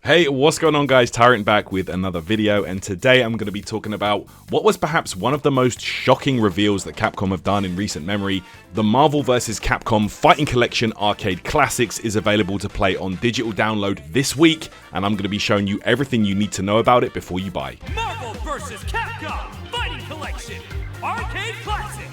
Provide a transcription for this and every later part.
Hey, what's going on guys? Tyrant back with another video, and today I'm going to be talking about what was perhaps one of the most shocking reveals that Capcom have done in recent memory. The Marvel vs. Capcom Fighting Collection Arcade Classics is available to play on digital download this week, and I'm going to be showing you everything you need to know about it before you buy. Marvel vs. Capcom Fighting Collection Arcade Classics.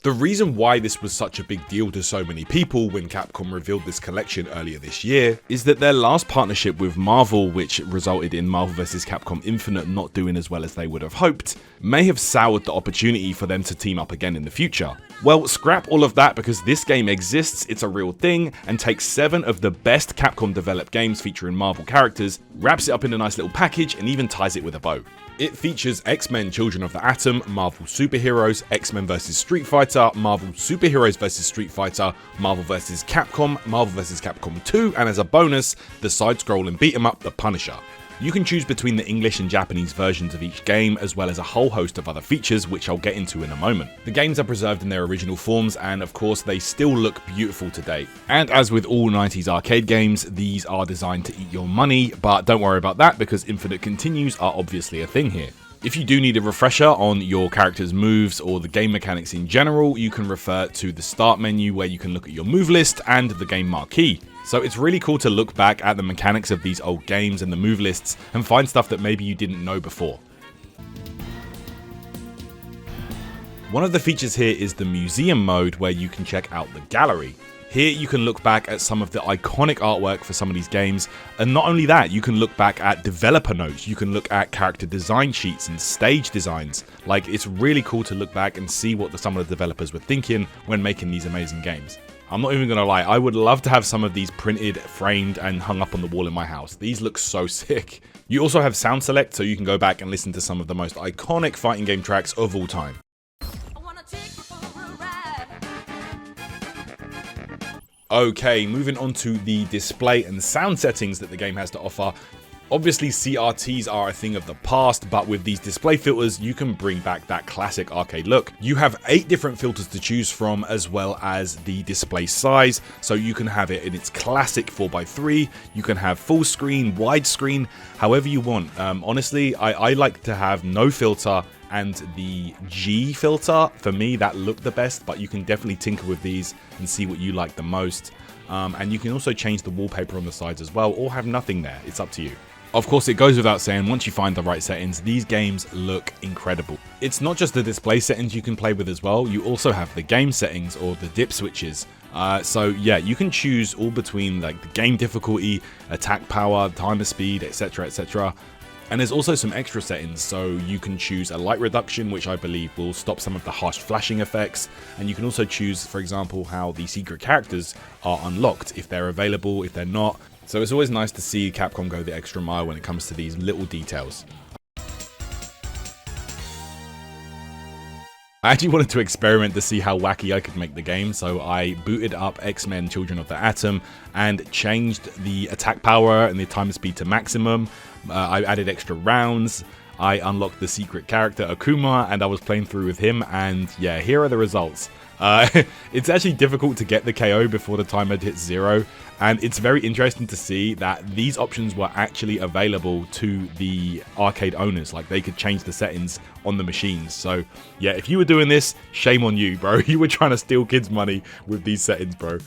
The reason why this was such a big deal to so many people when Capcom revealed this collection earlier this year is that their last partnership with Marvel, which resulted in Marvel vs. Capcom Infinite not doing as well as they would have hoped, may have soured the opportunity for them to team up again in the future. Well, scrap all of that because this game exists, it's a real thing, and takes 7 of the best Capcom developed games featuring Marvel characters, wraps it up in a nice little package, and even ties it with a bow. It features X-Men Children of the Atom, Marvel Superheroes, X-Men vs Street Fighter, Marvel Superheroes vs Street Fighter, Marvel vs Capcom, Marvel vs Capcom 2, and as a bonus, the side-scrolling beat-em-up The Punisher. You can choose between the English and Japanese versions of each game, as well as a whole host of other features, which I'll get into in a moment. The games are preserved in their original forms, and of course they still look beautiful today. And as with all 90s arcade games, these are designed to eat your money, but don't worry about that because infinite continues are obviously a thing here. If you do need a refresher on your character's moves or the game mechanics in general, you can refer to the start menu where you can look at your move list and the game marquee. So it's really cool to look back at the mechanics of these old games and the move lists and find stuff that maybe you didn't know before. One of the features here is the museum mode where you can check out the gallery. Here you can look back at some of the iconic artwork for some of these games, and not only that, you can look back at developer notes, you can look at character design sheets and stage designs. Like, it's really cool to look back and see what some of the developers were thinking when making these amazing games. I'm not even gonna lie, I would love to have some of these printed, framed, and hung up on the wall in my house. These look so sick. You also have sound select, so you can go back and listen to some of the most iconic fighting game tracks of all time. Okay, moving on to the display and sound settings that the game has to offer. Obviously, CRTs are a thing of the past, but with these display filters, you can bring back that classic arcade look. You have 8 different filters to choose from, as well as the display size, so you can have it in its classic 4x3, you can have full screen, widescreen, however you want. Honestly, I like to have no filter and the G filter. For me, that looked the best, but you can definitely tinker with these and see what you like the most. And you can also change the wallpaper on the sides as well, or have nothing there. It's up to you. Of course, it goes without saying, once you find the right settings, these games look incredible. It's not just the display settings you can play with as well, you also have the game settings or the dip switches. So yeah, you can choose all between like the game difficulty, attack power, timer speed, etc, etc. And there's also some extra settings, so you can choose a light reduction, which I believe will stop some of the harsh flashing effects, and you can also choose, for example, how the secret characters are unlocked, if they're available, if they're not. So it's always nice to see Capcom go the extra mile when it comes to these little details. I actually wanted to experiment to see how wacky I could make the game, so I booted up X-Men Children of the Atom and changed the attack power and the timer speed to maximum. I added extra rounds, I unlocked the secret character Akuma, and I was playing through with him, and yeah, here are the results. It's actually difficult to get the KO before the timer hits 0, and it's very interesting to see that these options were actually available to the arcade owners. Like, they could change the settings on the machines. So yeah, if you were doing this, shame on you, bro. You were trying to steal kids' money with these settings, bro.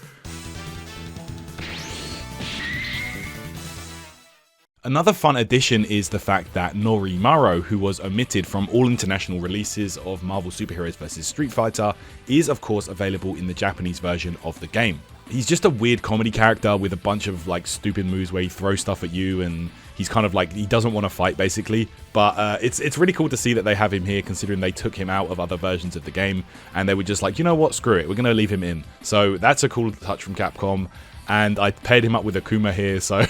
Another fun addition is the fact that Norimaro, who was omitted from all international releases of Marvel Superheroes vs Street Fighter, is of course available in the Japanese version of the game. He's just a weird comedy character with a bunch of like stupid moves where he throws stuff at you, and he's kind of like, he doesn't want to fight basically. But it's really cool to see that they have him here, considering they took him out of other versions of the game and they were just like, you know what, screw it, we're going to leave him in. So that's a cool touch from Capcom. And I paired him up with Akuma here, so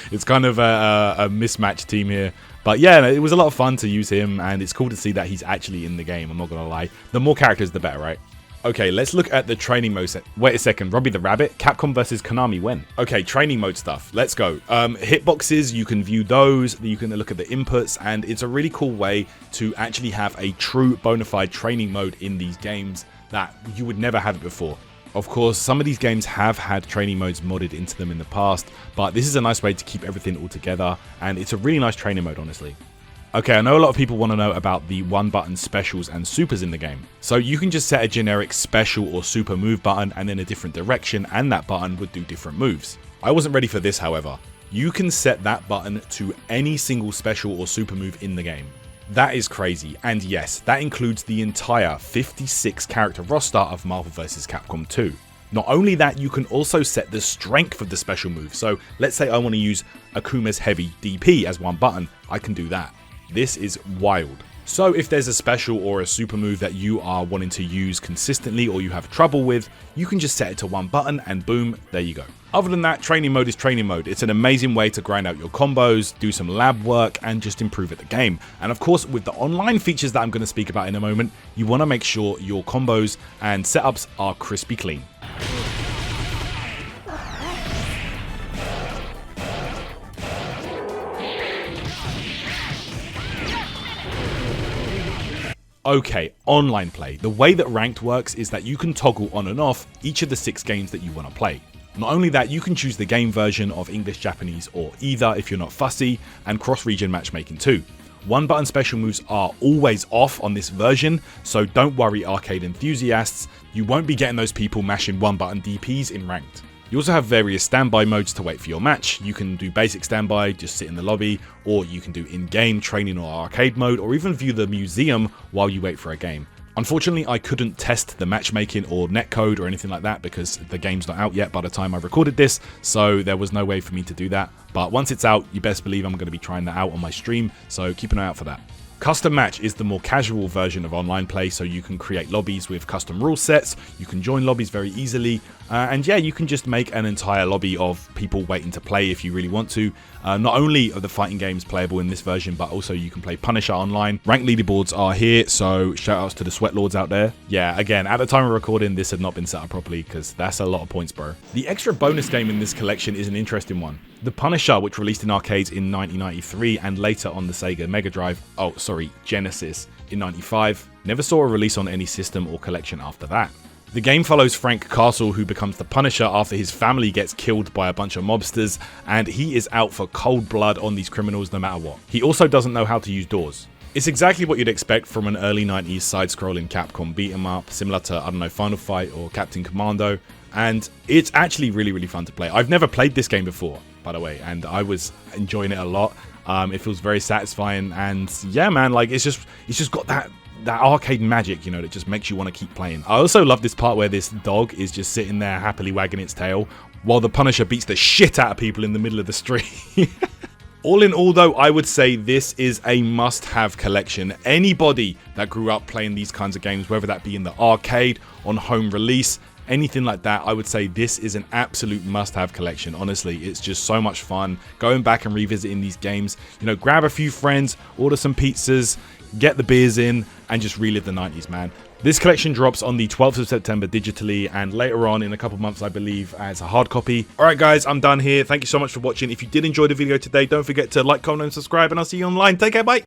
it's kind of a mismatched team here. But yeah, it was a lot of fun to use him, and it's cool to see that he's actually in the game, I'm not gonna lie. The more characters, the better, right? Okay, let's look at the training mode. Wait a second, Robbie the Rabbit? Capcom versus Konami, when? Okay, training mode stuff, let's go. Hitboxes, you can view those, you can look at the inputs, and it's a really cool way to actually have a true bona fide training mode in these games that you would never have it before. Of course, some of these games have had training modes modded into them in the past, but this is a nice way to keep everything all together, and it's a really nice training mode, honestly. Okay, I know a lot of people want to know about the one-button specials and supers in the game. So you can just set a generic special or super move button and then a different direction, and that button would do different moves. I wasn't ready for this, however. You can set that button to any single special or super move in the game. That is crazy, and yes, that includes the entire 56 character roster of Marvel vs. Capcom 2. Not only that, you can also set the strength of the special move. So let's say I want to use Akuma's heavy DP as one button, I can do that. This is wild. So if there's a special or a super move that you are wanting to use consistently or you have trouble with, you can just set it to one button and boom, there you go. Other than that, training mode is training mode. It's an amazing way to grind out your combos, do some lab work, and just improve at the game. And of course, with the online features that I'm going to speak about in a moment, you want to make sure your combos and setups are crispy clean. Okay, online play. The way that ranked works is that you can toggle on and off each of the 6 games that you want to play. Not only that, you can choose the game version of English, Japanese, or either if you're not fussy, and cross-region matchmaking too. One button special moves are always off on this version, so don't worry arcade enthusiasts, you won't be getting those people mashing one button DPs in ranked. You also have various standby modes to wait for your match. You can do basic standby, just sit in the lobby, or you can do in-game training or arcade mode, or even view the museum while you wait for a game. Unfortunately, I couldn't test the matchmaking or netcode or anything like that because the game's not out yet by the time I recorded this, so there was no way for me to do that. But once it's out, you best believe I'm going to be trying that out on my stream, so keep an eye out for that. Custom Match is the more casual version of online play, so you can create lobbies with custom rule sets, you can join lobbies very easily, and yeah, you can just make an entire lobby of people waiting to play if you really want to. Not only are the fighting games playable in this version, but also you can play Punisher online. Ranked leaderboards are here, so shout outs to the sweat lords out there. Yeah, again, at the time of recording, this had not been set up properly because that's a lot of points, bro. The extra bonus game in this collection is an interesting one. The Punisher, which released in arcades in 1993 and later on the Sega Mega Drive, Genesis in 95, never saw a release on any system or collection after that. The game follows Frank Castle, who becomes the Punisher after his family gets killed by a bunch of mobsters, and he is out for cold blood on these criminals no matter what. He also doesn't know how to use doors. It's exactly what you'd expect from an early 90s side-scrolling Capcom beat-em-up, similar to, I don't know, Final Fight or Captain Commando, and it's actually really fun to play. I've never played this game before, by the way, and I was enjoying it a lot. It feels very satisfying, and yeah, man, like it's just got that arcade magic, you know, that just makes you want to keep playing. I also love this part where this dog is just sitting there happily wagging its tail while the Punisher beats the shit out of people in the middle of the street. All in all though, I would say this is a must-have collection. Anybody that grew up playing these kinds of games, whether that be in the arcade, on home release, anything like that, I would say this is an absolute must-have collection. Honestly, it's just so much fun going back and revisiting these games. You know, grab a few friends, order some pizzas, get the beers in, and just relive the 90s, man. This collection drops on the 12th of September digitally, and later on in a couple months, I believe, as a hard copy. Alright guys, I'm done here. Thank you so much for watching. If you did enjoy the video today, don't forget to like, comment, and subscribe, and I'll see you online. Take care, bye!